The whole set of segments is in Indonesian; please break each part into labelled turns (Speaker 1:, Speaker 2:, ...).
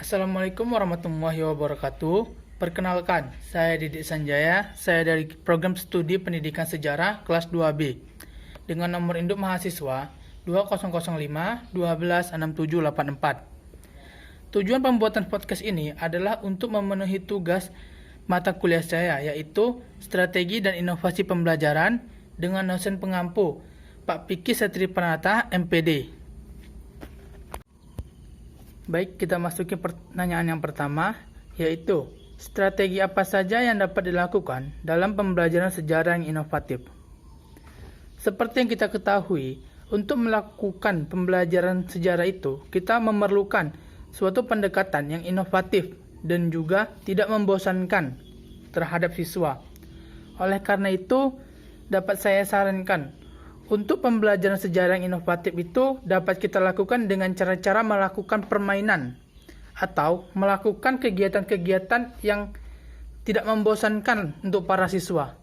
Speaker 1: Assalamualaikum warahmatullahi wabarakatuh. Perkenalkan, saya Didik Sanjaya, saya dari Program Studi Pendidikan Sejarah kelas 2B dengan nomor induk mahasiswa 2005 126784. Tujuan pembuatan podcast ini adalah untuk memenuhi tugas mata kuliah saya, yaitu Strategi dan Inovasi Pembelajaran dengan dosen pengampu Pak Piki Setri Pranata, MPD. Baik, kita masuki pertanyaan yang pertama, yaitu strategi apa saja yang dapat dilakukan dalam pembelajaran sejarah yang inovatif. Seperti yang kita ketahui, untuk melakukan pembelajaran sejarah itu, kita memerlukan suatu pendekatan yang inovatif dan juga tidak membosankan terhadap siswa. Oleh karena itu, dapat saya sarankan, untuk pembelajaran sejarah yang inovatif itu dapat kita lakukan dengan cara-cara melakukan permainan atau melakukan kegiatan-kegiatan yang tidak membosankan untuk para siswa.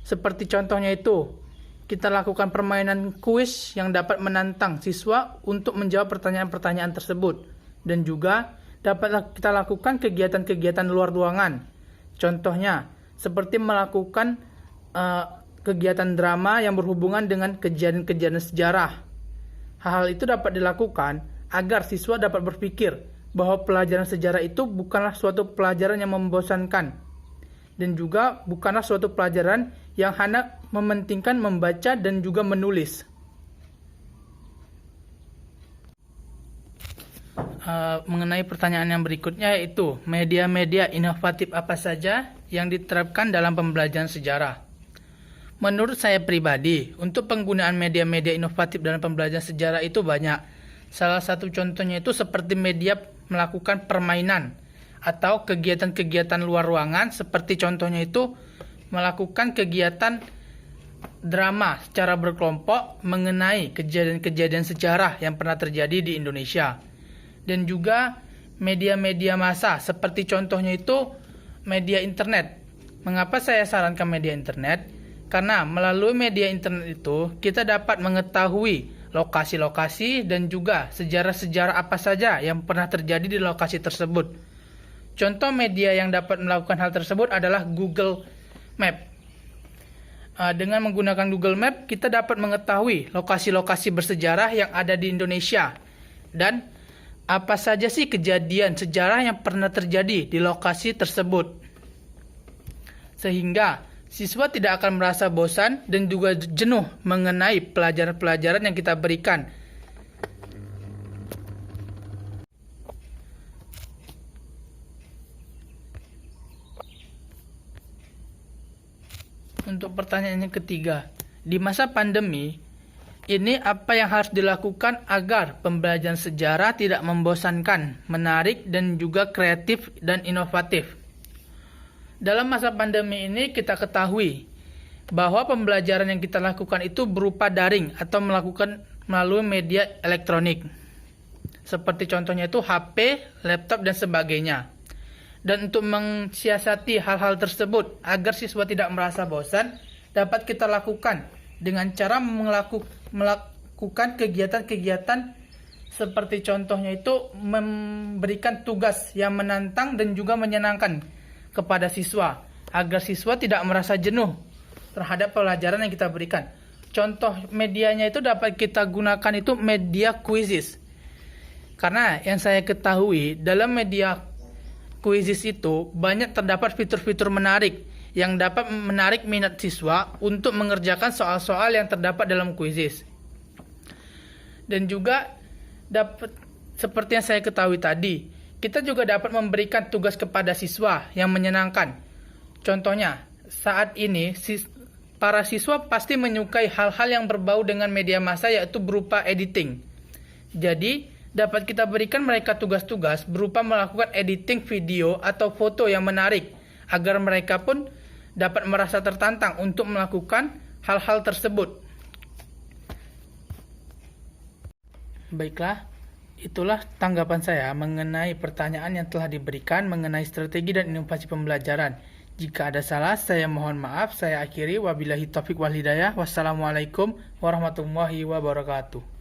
Speaker 1: Seperti contohnya itu, kita lakukan permainan kuis yang dapat menantang siswa untuk menjawab pertanyaan-pertanyaan tersebut. Dan juga dapat kita lakukan kegiatan-kegiatan luar ruangan. Contohnya, seperti melakukan kegiatan drama yang berhubungan dengan kejadian-kejadian sejarah. Hal-hal itu dapat dilakukan agar siswa dapat berpikir bahwa pelajaran sejarah itu bukanlah suatu pelajaran yang membosankan dan juga bukanlah suatu pelajaran yang hanya mementingkan membaca dan juga menulis. Mengenai pertanyaan yang berikutnya, yaitu media-media inovatif apa saja yang diterapkan dalam pembelajaran sejarah. Menurut saya pribadi, untuk penggunaan media-media inovatif dalam pembelajaran sejarah itu banyak. Salah satu contohnya itu seperti media melakukan permainan atau kegiatan-kegiatan luar ruangan, seperti contohnya itu melakukan kegiatan drama secara berkelompok mengenai kejadian-kejadian sejarah yang pernah terjadi di Indonesia. Dan juga media-media massa, seperti contohnya itu media internet. Mengapa saya sarankan media internet? Karena melalui media internet itu kita dapat mengetahui lokasi-lokasi dan juga sejarah-sejarah apa saja yang pernah terjadi di lokasi tersebut. Contoh media yang dapat melakukan hal tersebut adalah Google Map. Dengan menggunakan Google Map, kita dapat mengetahui lokasi-lokasi bersejarah yang ada di Indonesia dan apa saja sih kejadian sejarah yang pernah terjadi di lokasi tersebut. Sehingga siswa tidak akan merasa bosan dan juga jenuh mengenai pelajaran-pelajaran yang kita berikan. Untuk pertanyaan yang ketiga, di masa pandemi ini apa yang harus dilakukan agar pembelajaran sejarah tidak membosankan, menarik, dan juga kreatif dan inovatif? Dalam masa pandemi ini kita ketahui bahwa pembelajaran yang kita lakukan itu berupa daring atau melakukan melalui media elektronik. Seperti contohnya itu HP, laptop, dan sebagainya. Dan untuk mensiasati hal-hal tersebut agar siswa tidak merasa bosan, dapat kita lakukan dengan cara melakukan kegiatan-kegiatan seperti contohnya itu memberikan tugas yang menantang dan juga menyenangkan kepada siswa agar siswa tidak merasa jenuh terhadap pelajaran yang kita berikan. Contoh medianya itu dapat kita gunakan itu media quizzes. Karena yang saya ketahui dalam media quizzes itu banyak terdapat fitur-fitur menarik yang dapat menarik minat siswa untuk mengerjakan soal-soal yang terdapat dalam quizzes. Dan juga dapat seperti yang saya ketahui tadi, kita juga dapat memberikan tugas kepada siswa yang menyenangkan. Contohnya, saat ini para siswa pasti menyukai hal-hal yang berbau dengan media massa, yaitu berupa editing. Jadi, dapat kita berikan mereka tugas-tugas berupa melakukan editing video atau foto yang menarik, agar mereka pun dapat merasa tertantang untuk melakukan hal-hal tersebut. Baiklah, itulah tanggapan saya mengenai pertanyaan yang telah diberikan mengenai strategi dan inovasi pembelajaran. Jika ada salah, saya mohon maaf. Saya akhiri. Wabillahi taufiq wal hidayah. Wassalamualaikum warahmatullahi wabarakatuh.